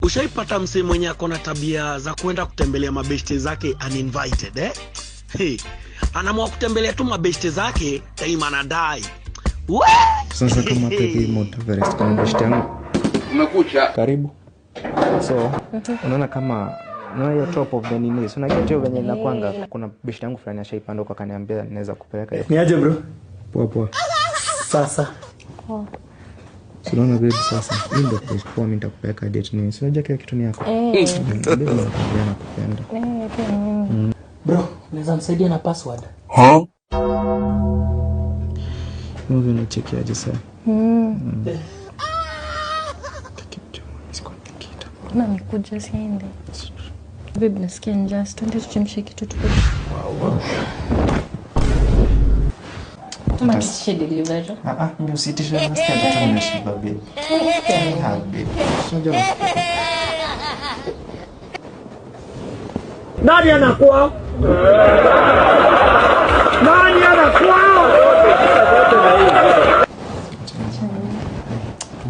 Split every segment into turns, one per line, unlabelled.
Ushaipata msee mwenye akona tabia za kwenda kutembelea mabeshte zake uninvited Hey, anaamua kutembelea tu mabeshte zake time anadai.
Sasa kama pepe moto Everest kama beshte yangu.
Umekucha.
Karibu. So, unaona kama hiyo top of the knees. Unajua tu venye inakwanga kuna beshte yangu fulani ashaipanda kwa kaniambia naweza kupeleka hiyo.
Ni aje bro?
Poa.
Sasa.
Unaona babe sasa. Ndio kwa mimi nitakupeleka date ni. Unajua kila kitu ni yako. Nakupenda.
Bro, unaweza msaidia na password?
Mungu unachekiaje sasa?
Na nikuja siende. Babe, nasikia njaa, twende tuchemshe kitu tuko. Kama tishe delivery.
Ndio sitisha nasikia kitu nimeshiba babe. Babe. Unajua
Nani anakuwa? Nani anakuwa?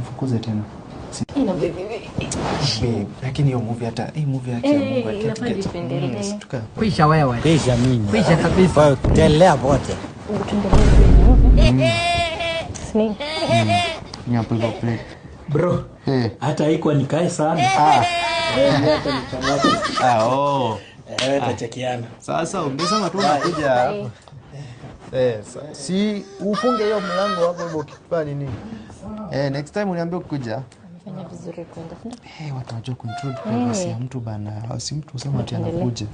Mfukuze tena.
Ina baby.
Lakini hiyo movie hata movie yake Mungu akituke.
Kwisha wewe.
Kwisha mimi.
Kwisha kabisa.
Tuendelea wote.
Snake.
Ni hapo hivyo plate.
Bro. Hata haikuwa nikae sana. Tachekiana.
Sasa umesema tu unakuja hapo. Si ufunge hiyo mlango hapo hivyo ukifanya nini? Next time uniambie kuja.
Fanya vizuri kwenda.
Watu wajua control privacy ya mtu bana. Si mtu usema ati anakuja.